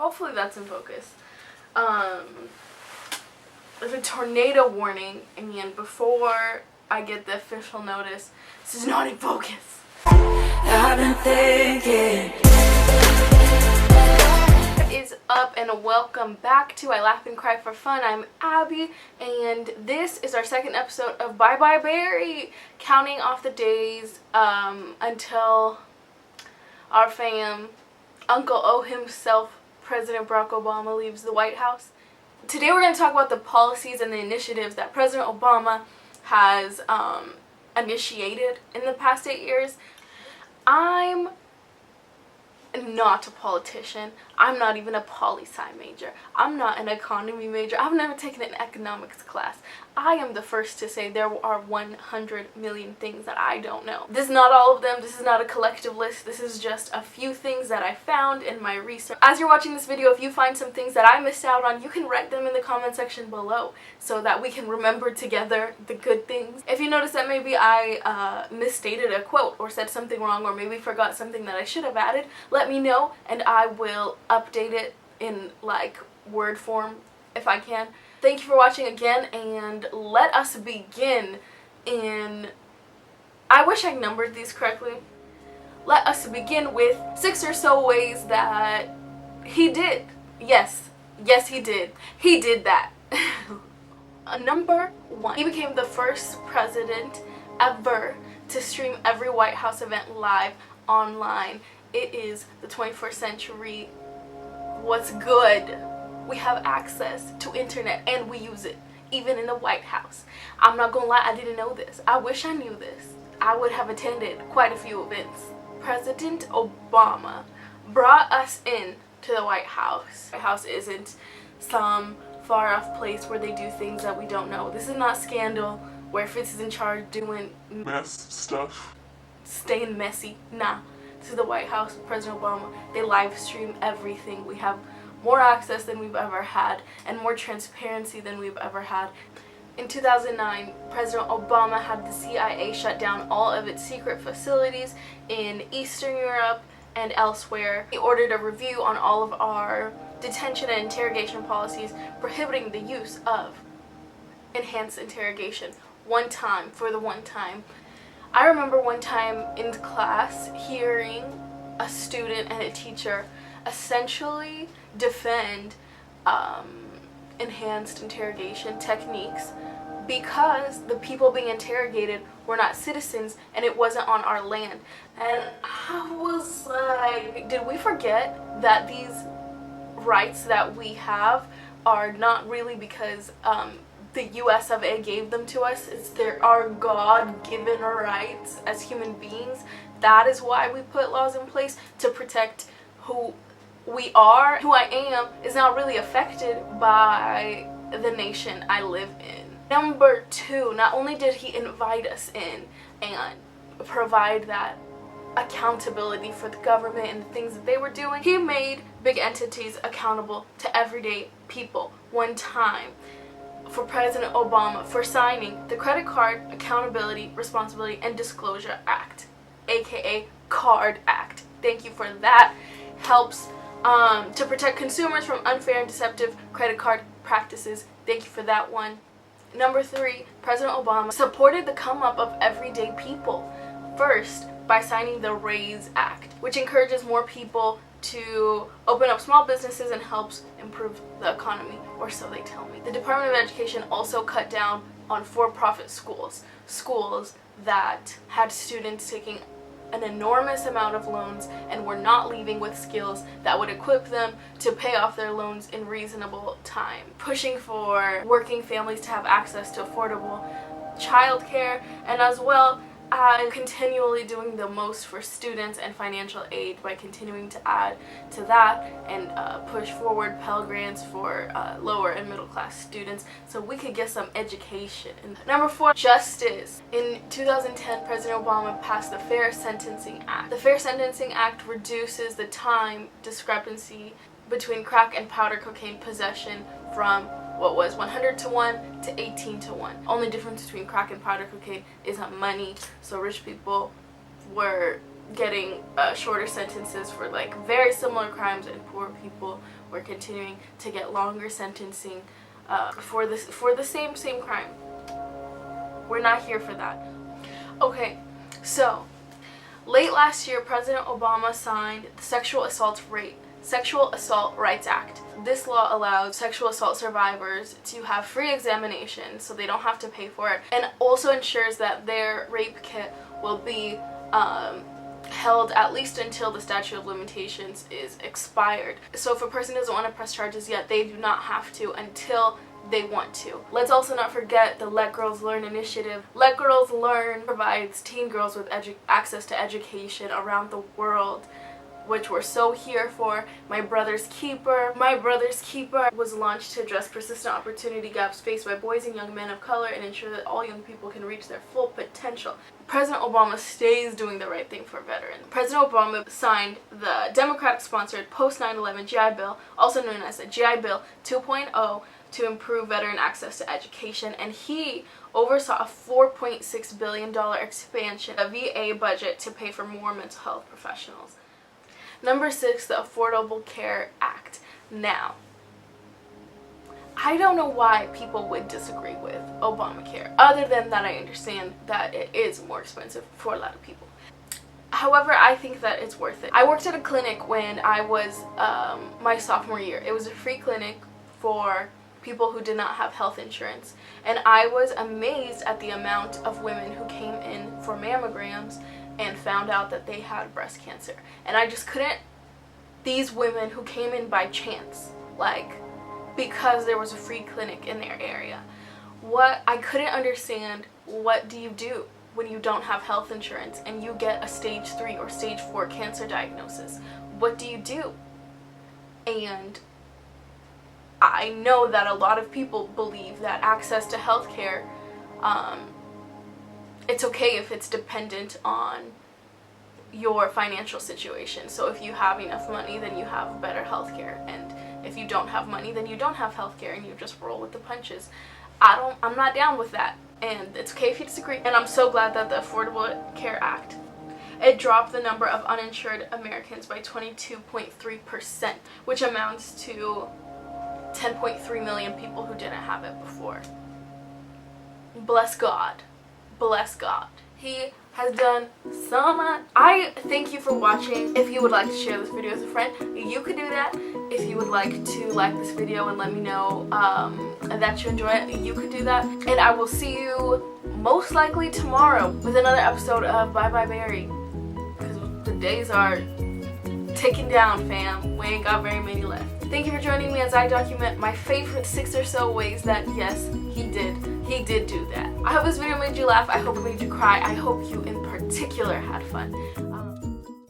Hopefully that's in focus. There's a tornado warning, and before I get the official notice, this is not in focus. I've been thinking. What is up, and welcome back to I Laugh and Cry for Fun. I'm Abby, and this is our second episode of Bye Bye Barry, counting off the days until our fam, Uncle O himself, President Barack Obama, leaves the White House. Today we're going to talk about the policies and the initiatives that President Obama has initiated in the past 8 years. I'm not a politician. I'm not even a poli-sci major. I'm not an economy major. I've never taken an economics class. I am the first to say there are 100 million things that I don't know. This is not all of them. This is not a collective list. This is just a few things that I found in my research. As you're watching this video, if you find some things that I missed out on, you can write them in the comment section below so that we can remember together the good things. If you notice that maybe I misstated a quote or said something wrong or maybe forgot something that I should have added, let me know and I will update it in like word form if I can. Thank you for watching again, and let us begin in, I wish I numbered these correctly. Let us begin with 6 or so ways that he did. Yes, he did. He did that. Number 1, he became the first president ever to stream every White House event live online. It is the 21st century. What's good? We have access to internet and we use it, even in the White House. I'm not gonna lie, I didn't know this. I wish I knew this. I would have attended quite a few events. President Obama brought us in to the White House. The White House isn't some far off place where they do things that we don't know. This is not Scandal, where Fitz is in charge doing mess stuff, staying messy. Nah, this is the White House. President Obama, they live stream everything. We have more access than we've ever had and more transparency than we've ever had. In 2009, President Obama had the CIA shut down all of its secret facilities in Eastern Europe and elsewhere. He ordered a review on all of our detention and interrogation policies, prohibiting the use of enhanced interrogation. One time. I remember one time in class hearing a student and a teacher essentially defend enhanced interrogation techniques because the people being interrogated were not citizens and it wasn't on our land. And I was like, did we forget that these rights that we have are not really because the US of A gave them to us? It's our God-given rights as human beings. That is why we put laws in place to protect who we are. Who I am is not really affected by the nation I live in. Number 2, not only did he invite us in and provide that accountability for the government and the things that they were doing, he made big entities accountable to everyday people. One time, for President Obama for signing the Credit Card Accountability, Responsibility, and Disclosure Act, aka CARD Act. Thank you for that. Helps to protect consumers from unfair and deceptive credit card practices. Thank you for that one. Number 3, President Obama supported the come up of everyday people. First, by signing the RAISE Act, which encourages more people to open up small businesses and helps improve the economy, or so they tell me. The Department of Education also cut down on for-profit schools that had students taking an enormous amount of loans and were not leaving with skills that would equip them to pay off their loans in reasonable time. Pushing for working families to have access to affordable childcare, and as well as continually doing the most for students and financial aid by continuing to add to that and push forward Pell Grants for lower and middle class students so we could get some education. Number 4, justice. In 2010, President Obama passed the Fair Sentencing Act. The Fair Sentencing Act reduces the time discrepancy between crack and powder cocaine possession from what was 100 to 1 to 18 to 1. Only difference between crack and powder cocaine is money, so rich people were getting shorter sentences for like very similar crimes, and poor people were continuing to get longer sentencing for the same crime. We're not here for that. Okay, so late last year, President Obama signed the Sexual Assault Rights Act. This law allows sexual assault survivors to have free examinations so they don't have to pay for it, and also ensures that their rape kit will be held at least until the statute of limitations is expired. So if a person doesn't want to press charges yet, they do not have to until they want to. Let's also not forget the Let Girls Learn initiative. Let Girls Learn provides teen girls with access to education around the world, which we're so here for. My Brother's Keeper was launched to address persistent opportunity gaps faced by boys and young men of color and ensure that all young people can reach their full potential. President Obama stays doing the right thing for veterans. President Obama signed the Democratic-sponsored post-9/11 GI Bill, also known as the GI Bill 2.0, to improve veteran access to education, and he oversaw a $4.6 billion expansion of VA budget to pay for more mental health professionals. Number 6, the Affordable Care Act. Now, I don't know why people would disagree with Obamacare, other than that I understand that it is more expensive for a lot of people. However, I think that it's worth it. I worked at a clinic when I was my sophomore year. It was a free clinic for people who did not have health insurance, and I was amazed at the amount of women who came in for mammograms and found out that they had breast cancer. And I just couldn't, these women who came in by chance, like because there was a free clinic in their area, I couldn't understand, what do you do when you don't have health insurance and you get a stage 3 or stage 4 cancer diagnosis? What do you do? And I know that a lot of people believe that access to healthcare, it's okay if it's dependent on your financial situation. So if you have enough money, then you have better healthcare, and if you don't have money, then you don't have healthcare and you just roll with the punches. I'm not down with that, and it's okay if you disagree. And I'm so glad that the Affordable Care Act, it dropped the number of uninsured Americans by 22.3%, which amounts to 10.3 million people who didn't have it before. Bless God. Bless God. He has done so much. I thank you for watching. If you would like to share this video with a friend, you could do that. If you would like to like this video and let me know that you enjoy it, you could do that. And I will see you most likely tomorrow with another episode of Bye Bye Berry, because the days are ticking down, fam. We ain't got very many left. Thank you for joining me as I document my favorite 6 or so ways that, yes, he did do that. I hope this video made you laugh. I hope it made you cry. I hope you in particular had fun.